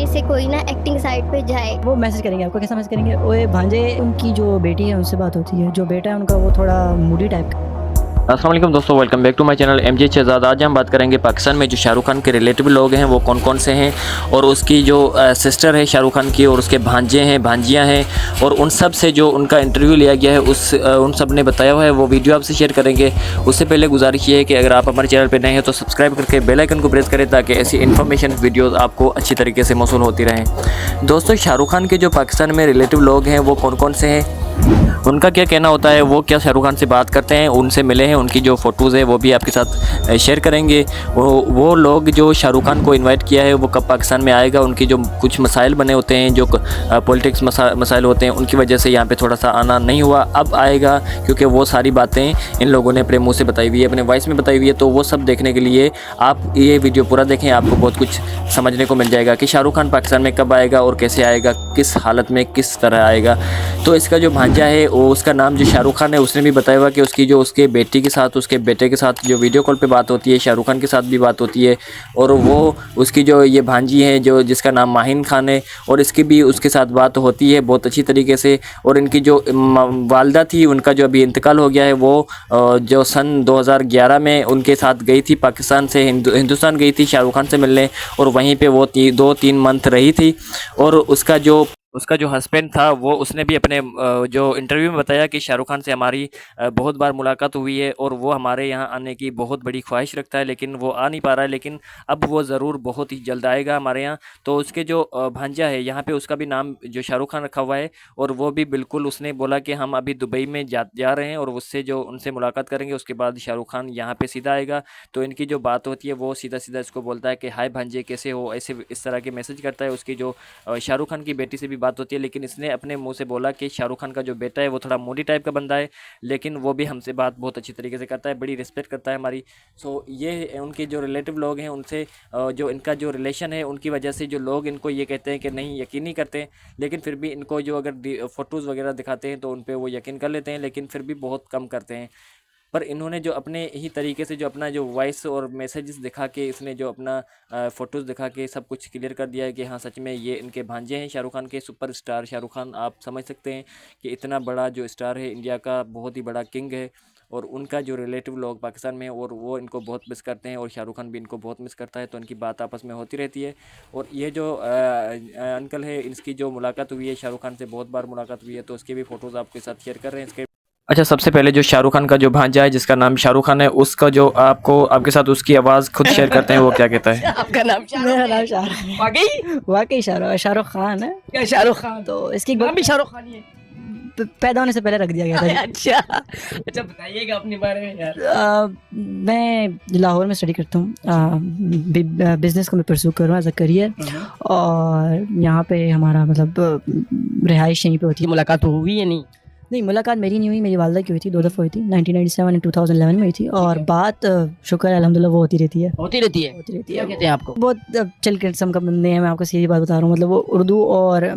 में से कोई ना एक्टिंग साइड पे जाए। वो मैसेज करेंगे आपको, कैसा मैसेज करेंगे, ओए भांजे, उनकी जो बेटी है उनसे बात होती है, जो बेटा है उनका वो थोड़ा मूडी टाइप का। अस्सलाम वालेकुम दोस्तों, welcome back to my channel MJ Shahzad. आज हम बात करेंगे पाकिस्तान में जो शाहरुख खान के रिलेटिव लोग हैं वो कौन कौन से हैं, और उसकी जो सिस्टर है शाहरुख खान की, और उसके भांजे हैं, भांजियां हैं, और उन सब से जो उनका इंटरव्यू लिया गया है उन सब ने बताया हुआ है, वो वीडियो आपसे शेयर करेंगे। उससे पहले गुजारिश ये है कि अगर आप हमारे चैनल पर नए हैं तो सब्सक्राइब करके बेल आइकन को प्रेस करें ताकि ऐसी इन्फॉर्मेशन वीडियोज़ आपको अच्छी तरीके से मौसूल होती रहें। दोस्तों, शाहरुख खान के जो पाकिस्तान में रिलेटिव लोग हैं वो कौन कौन से हैं, उनका क्या कहना होता है, वो क्या शाहरुख खान से बात करते हैं, उनसे मिले हैं, उनकी जो फ़ोटोज़ है वो भी आपके साथ शेयर करेंगे। वो लोग जो शाहरुख खान को इनवाइट किया है वो कब पाकिस्तान में आएगा, उनकी जो कुछ मसाइल बने होते हैं, जो पॉलिटिक्स मसाइल होते हैं, उनकी वजह से यहाँ पे थोड़ा सा आना नहीं हुआ, अब आएगा, क्योंकि वो सारी बातें इन लोगों ने अपने मुँह से बताई हुई है, अपने वॉइस में बताई हुई है। तो वो सब देखने के लिए आप ये वीडियो पूरा देखें, आपको बहुत कुछ समझने को मिल जाएगा कि शाहरुख खान पाकिस्तान में कब आएगा और कैसे आएगा, किस हालत में किस तरह आएगा। तो इसका जो भांजा है वो, उसका नाम जो शाहरुख खान है, उसने भी बताया हुआ कि उसकी जो उसके बेटी के साथ, उसके बेटे के साथ जो वीडियो कॉल पे बात होती है, शाहरुख खान के साथ भी बात होती है, और वो उसकी जो ये भांजी है जो जिसका नाम माहिन खान है, और इसकी भी उसके साथ बात होती है बहुत अच्छी तरीके से। और इनकी जो वालदा थी, उनका जो अभी इंतकाल हो गया है, वो जो सन 2011 में उनके साथ गई थी पाकिस्तान से हिंदुस्तान गई थी शाहरुख खान से मिलने, और वहीं पर वो 2-3 मंथ रही थी। और उसका जो हस्बैंड था वो, उसने भी अपने जो इंटरव्यू में बताया कि शाहरुख खान से हमारी बहुत बार मुलाकात हुई है, और वो हमारे यहाँ आने की बहुत बड़ी ख्वाहिश रखता है, लेकिन वो आ नहीं पा रहा है, लेकिन अब वो ज़रूर बहुत ही जल्द आएगा हमारे यहाँ। तो उसके जो भांजा है यहाँ पे, उसका भी नाम जो शाहरुख खान रखा हुआ है, और वो भी बिल्कुल उसने बोला कि हम अभी दुबई में जा रहे हैं, और उससे जो उनसे मुलाकात करेंगे उसके बाद शाहरुख खान यहाँ पर सीधा आएगा। तो इनकी जो बात होती है वो सीधा सीधा इसको बोलता है कि हाय भांजे कैसे हो, ऐसे इस तरह के मैसेज करता है। उसकी जो शाहरुख खान की बेटी से भी बात होती है, लेकिन इसने अपने मुंह से बोला कि शाहरुख खान का जो बेटा है वो थोड़ा मूडी टाइप का बंदा है, लेकिन वो भी हमसे बात बहुत अच्छी तरीके से करता है, बड़ी रिस्पेक्ट करता है हमारी। सो ये उनके जो रिलेटिव लोग हैं, उनसे जो इनका जो रिलेशन है, उनकी वजह से जो लोग इनको ये कहते हैं कि नहीं, यकीन नहीं करते हैं, लेकिन फिर भी इनको जो अगर फ़ोटोज़ वगैरह दिखाते हैं तो उन पर वो यकीन कर लेते हैं, लेकिन फिर भी बहुत कम करते हैं। पर इन्होंने जो अपने ही तरीके से जो अपना जो वॉइस और मैसेजेस दिखा के, इसने जो अपना फ़ोटोज़ दिखा के सब कुछ क्लियर कर दिया है कि हाँ सच में ये इनके भांजे हैं शाहरुख खान के। सुपर स्टार शाहरुख खान, आप समझ सकते हैं कि इतना बड़ा जो स्टार है, इंडिया का बहुत ही बड़ा किंग है, और उनका जो रिलेटिव लोग पाकिस्तान में, और वो इनको बहुत मिस करते हैं, और शाहरुख खान भी इनको बहुत मिस करता है। तो इनकी बात आपस में होती रहती है। और ये जो अंकल है, इसकी जो मुलाकात हुई है शाहरुख खान से, बहुत बार मुलाकात हुई है, तो उसकी भी फ़ोटोज़ आपके साथ शेयर कर रहे हैं इसके। अच्छा, सबसे पहले जो शाहरुख खान का जो भांजा है जिसका नाम शाहरुख खान है, उसका जो आपके साथ उसकी आवाज़ खुद शेयर करते हैं, वो क्या कहता है। आपका नाम मेरा नाम शाहरुख है। वाकई शाहरुख खान है क्या? शाहरुख खान तो इसकी नाम भी शाहरुख खान ही है, पैदा होने से पहले रख दिया गया था। अच्छा बताइएगा अपने बारे में यार। मैं लाहौर में स्टडी करता हूँ, बिजनेस को मैं परस्यू कर रहा हूँ एज अ करियर, और यहाँ पे हमारा मतलब रिहाइश यहीं पे होती है। मुलाकात हुई है? नहीं, मुलाकात मेरी नहीं हुई, मेरी वालदा की हुई थी, 2 दफ़ा हुई थी, 1997 और 2011 में हुई थी, और बात शुक्र है अल्हम्दुलिल्लाह वो होती रहती है। क्या कहते हैं आपको? बहुत चिल किस्म का बंदे हैं, मैं आपको सीधी बात बता रहा हूँ, मतलब वो उर्दू और